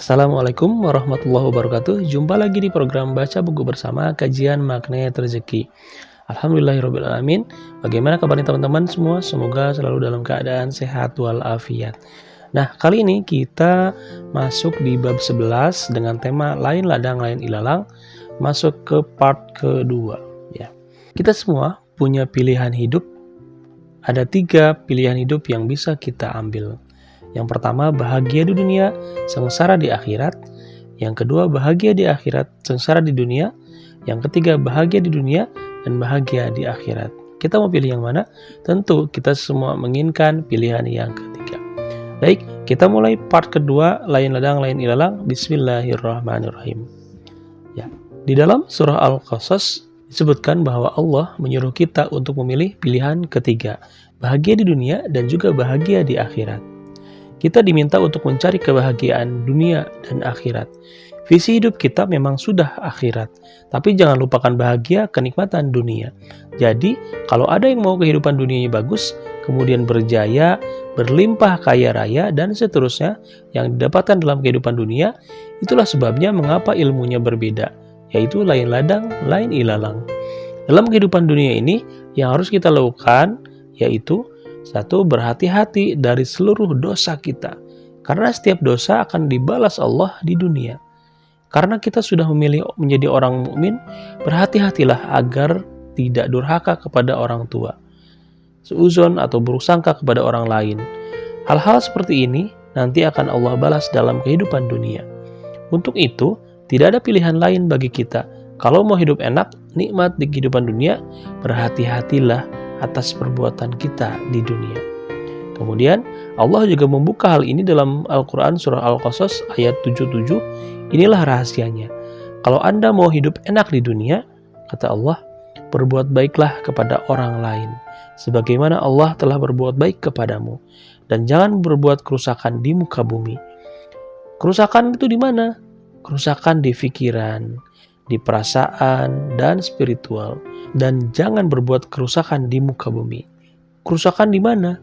Assalamualaikum warahmatullahi wabarakatuh. Jumpa lagi di program Baca Buku Bersama Kajian Magnet Rezeki. Alhamdulillahirrabbilalamin. Bagaimana kabarnya teman-teman semua? Semoga selalu dalam keadaan sehat walafiat. Nah, kali ini kita masuk di bab 11 dengan tema Lain Ladang Lain Ilalang, masuk ke part kedua. Ya. Kita semua punya pilihan hidup. Ada 3 pilihan hidup yang bisa kita ambil. Yang pertama, bahagia di dunia, sengsara di akhirat. Yang kedua, bahagia di akhirat, sengsara di dunia. Yang ketiga, bahagia di dunia dan bahagia di akhirat. Kita mau pilih yang mana? Tentu kita semua menginginkan pilihan yang ketiga. Baik, kita mulai part kedua, Lain Ladang Lain Ilalang. Bismillahirrahmanirrahim. Ya, di dalam surah Al-Qasas disebutkan bahwa Allah menyuruh kita untuk memilih pilihan ketiga, bahagia di dunia dan juga bahagia di akhirat. Kita diminta untuk mencari kebahagiaan dunia dan akhirat. Visi hidup kita memang sudah akhirat, tapi jangan lupakan bahagia kenikmatan dunia. Jadi, kalau ada yang mau kehidupan dunianya bagus, kemudian berjaya, berlimpah kaya raya, dan seterusnya yang didapatkan dalam kehidupan dunia, itulah sebabnya mengapa ilmunya berbeda, yaitu lain ladang, lain ilalang. Dalam kehidupan dunia ini, yang harus kita lakukan, yaitu 1. Berhati-hati dari seluruh dosa kita, karena setiap dosa akan dibalas Allah di dunia. Karena kita sudah memilih menjadi orang mukmin, berhati-hatilah agar tidak durhaka kepada orang tua, seuzon atau berusangka kepada orang lain. Hal-hal seperti ini nanti akan Allah balas dalam kehidupan dunia. Untuk itu, tidak ada pilihan lain bagi kita. Kalau mau hidup enak, nikmat di kehidupan dunia, berhati-hatilah atas perbuatan kita di dunia. Kemudian Allah juga membuka hal ini dalam Al-Quran surah Al-Qasas ayat 77. Inilah rahasianya. Kalau Anda mau hidup enak di dunia, kata Allah, berbuat baiklah kepada orang lain, sebagaimana Allah telah berbuat baik kepadamu. Dan jangan berbuat kerusakan di muka bumi. Kerusakan itu di mana? Kerusakan di pikiran, di perasaan, dan spiritual. Dan jangan berbuat kerusakan di muka bumi. Kerusakan di mana?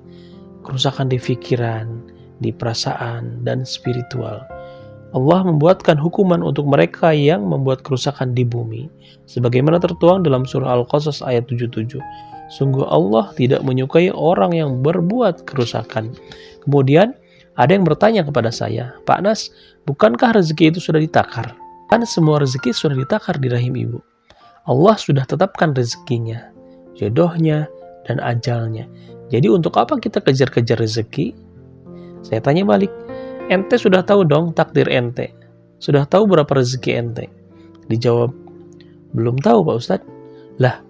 Kerusakan di pikiran, di perasaan, dan spiritual. Allah membuatkan hukuman untuk mereka yang membuat kerusakan di bumi, sebagaimana tertuang dalam surah Al-Qasas ayat 77. Sungguh Allah tidak menyukai orang yang berbuat kerusakan. Kemudian ada yang bertanya kepada saya, Pak Nas, bukankah rezeki itu sudah ditakar? Kan semua rezeki sudah ditakar di rahim ibu. Allah sudah tetapkan rezekinya, jodohnya, dan ajalnya. Jadi untuk apa kita kejar-kejar rezeki? Saya tanya balik, ente sudah tahu dong takdir ente? Sudah tahu berapa rezeki ente? Dijawab, belum tahu Pak Ustadz. Lah,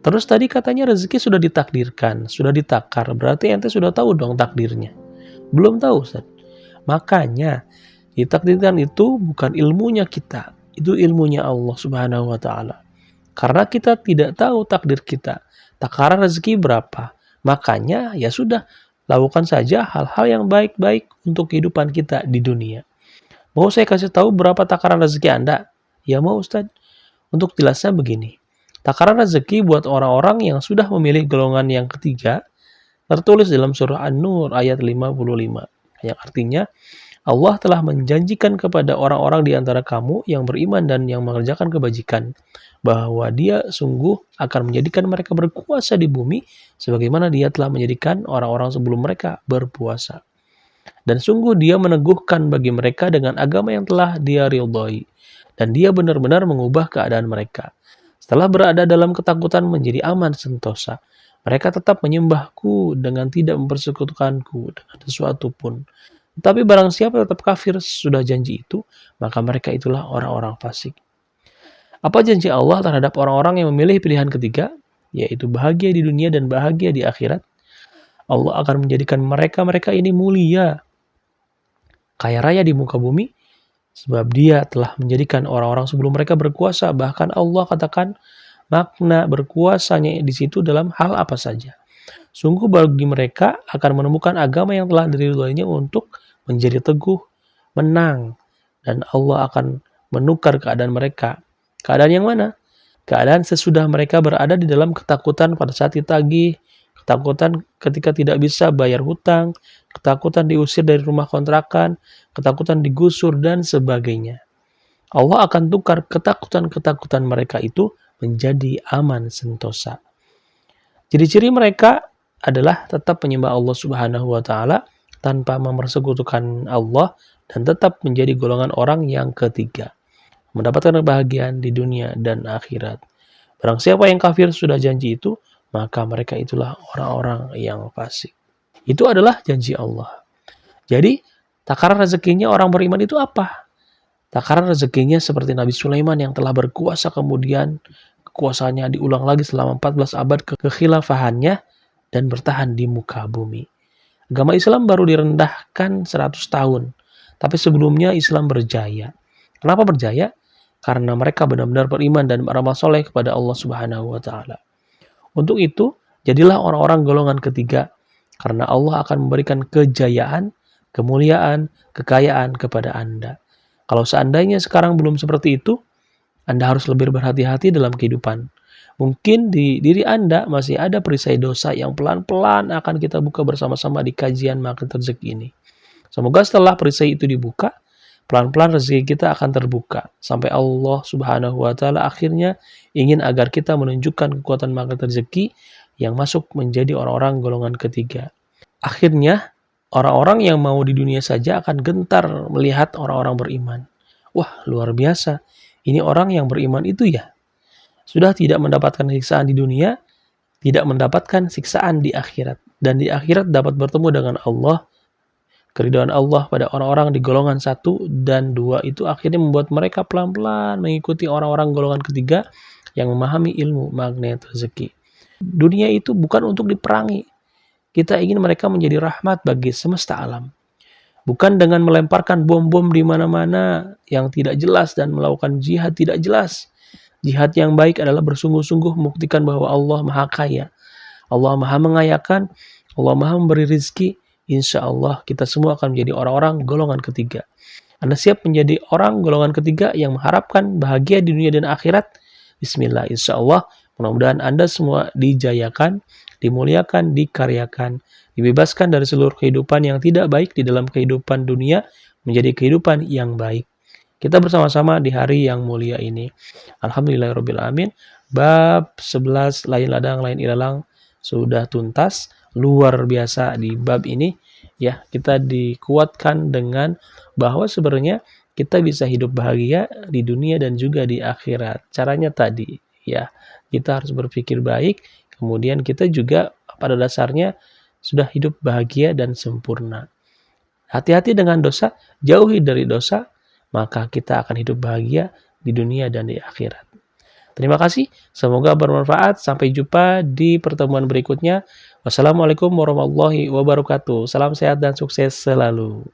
terus tadi katanya rezeki sudah ditakdirkan, sudah ditakar. Berarti ente sudah tahu dong takdirnya? Belum tahu Ustadz. Makanya, ditakdirkan itu bukan ilmunya kita. Itu ilmunya Allah Subhanahu wa Ta'ala. Karena kita tidak tahu takdir kita, takaran rezeki berapa. Makanya ya sudah, lakukan saja hal-hal yang baik-baik untuk kehidupan kita di dunia. Mau saya kasih tahu berapa takaran rezeki Anda? Ya mau Ustadz. Untuk jelasnya begini. Takaran rezeki buat orang-orang yang sudah memilih golongan yang ketiga, tertulis dalam surah An-Nur ayat 55. Yang artinya, Allah telah menjanjikan kepada orang-orang di antara kamu yang beriman dan yang mengerjakan kebajikan, bahwa dia sungguh akan menjadikan mereka berkuasa di bumi, sebagaimana dia telah menjadikan orang-orang sebelum mereka berpuasa. Dan sungguh dia meneguhkan bagi mereka dengan agama yang telah dia ridhai, dan dia benar-benar mengubah keadaan mereka. Setelah berada dalam ketakutan menjadi aman sentosa, mereka tetap menyembahku dengan tidak mempersekutukanku dengan sesuatu pun. Tapi barang siapa tetap kafir sudah janji itu, maka mereka itulah orang-orang fasik. Apa janji Allah terhadap orang-orang yang memilih pilihan ketiga, yaitu bahagia di dunia dan bahagia di akhirat? Allah akan menjadikan mereka ini mulia, kaya raya di muka bumi, sebab dia telah menjadikan orang-orang sebelum mereka berkuasa. Bahkan Allah katakan makna berkuasanya di situ dalam hal apa saja. Sungguh bagi mereka akan menemukan agama yang telah diridhoinya untuk menjadi teguh, menang, dan Allah akan menukar keadaan mereka. Keadaan yang mana? Keadaan sesudah mereka berada di dalam ketakutan pada saat ditagih, ketakutan ketika tidak bisa bayar hutang, ketakutan diusir dari rumah kontrakan, ketakutan digusur, dan sebagainya. Allah akan tukar ketakutan-ketakutan mereka itu menjadi aman sentosa. Ciri-ciri mereka adalah tetap menyembah Allah Subhanahu wa taala tanpa mempersekutukan Allah dan tetap menjadi golongan orang yang ketiga, mendapatkan kebahagiaan di dunia dan akhirat. Barang siapa yang kafir sudah janji itu, maka mereka itulah orang-orang yang fasik. Itu adalah janji Allah. Jadi, takaran rezekinya orang beriman itu apa? Takaran rezekinya seperti Nabi Sulaiman yang telah berkuasa, kemudian kekuasaannya diulang lagi selama 14 abad kekhilafahannya dan bertahan di muka bumi. Agama Islam baru direndahkan 100 tahun, tapi sebelumnya Islam berjaya. Kenapa berjaya? Karena mereka benar-benar beriman dan beramal soleh kepada Allah Subhanahu wa taala. Untuk itu, jadilah orang-orang golongan ketiga, karena Allah akan memberikan kejayaan, kemuliaan, kekayaan kepada Anda. Kalau seandainya sekarang belum seperti itu, Anda harus lebih berhati-hati dalam kehidupan. Mungkin di diri Anda masih ada perisai dosa yang pelan-pelan akan kita buka bersama-sama di kajian Magnet Rezeki ini. Semoga setelah perisai itu dibuka, pelan-pelan rezeki kita akan terbuka. Sampai Allah Subhanahu wa taala akhirnya ingin agar kita menunjukkan kekuatan Magnet Rezeki yang masuk menjadi orang-orang golongan ketiga. Akhirnya, orang-orang yang mau di dunia saja akan gentar melihat orang-orang beriman. Wah, luar biasa. Ini orang yang beriman itu ya. Sudah tidak mendapatkan siksaan di dunia, tidak mendapatkan siksaan di akhirat. Dan di akhirat dapat bertemu dengan Allah. Keridhaan Allah pada orang-orang di golongan 1 dan 2 itu akhirnya membuat mereka pelan-pelan mengikuti orang-orang golongan ketiga yang memahami ilmu magnet rezeki. Dunia itu bukan untuk diperangi. Kita ingin mereka menjadi rahmat bagi semesta alam. Bukan dengan melemparkan bom-bom di mana-mana yang tidak jelas dan melakukan jihad tidak jelas. Jihad yang baik adalah bersungguh-sungguh membuktikan bahwa Allah Maha Kaya. Allah Maha Mengayakan, Allah Maha Memberi rizki. Insya Allah kita semua akan menjadi orang-orang golongan ketiga. Anda siap menjadi orang golongan ketiga yang mengharapkan bahagia di dunia dan akhirat? Bismillah, insya Allah. Mudah-mudahan Anda semua dijayakan, dimuliakan, dikaryakan, dibebaskan dari seluruh kehidupan yang tidak baik di dalam kehidupan dunia menjadi kehidupan yang baik. Kita bersama-sama di hari yang mulia ini. Alhamdulillahirrabbilalamin. Bab 11 lain ladang, lain ilalang sudah tuntas. Luar biasa di bab ini. Ya, kita dikuatkan dengan bahwa sebenarnya kita bisa hidup bahagia di dunia dan juga di akhirat. Caranya tadi, ya, kita harus berpikir baik. Kemudian kita juga pada dasarnya sudah hidup bahagia dan sempurna. Hati-hati dengan dosa, jauhi dari dosa, maka kita akan hidup bahagia di dunia dan di akhirat. Terima kasih, semoga bermanfaat. Sampai jumpa di pertemuan berikutnya. Wassalamualaikum warahmatullahi wabarakatuh. Salam sehat dan sukses selalu.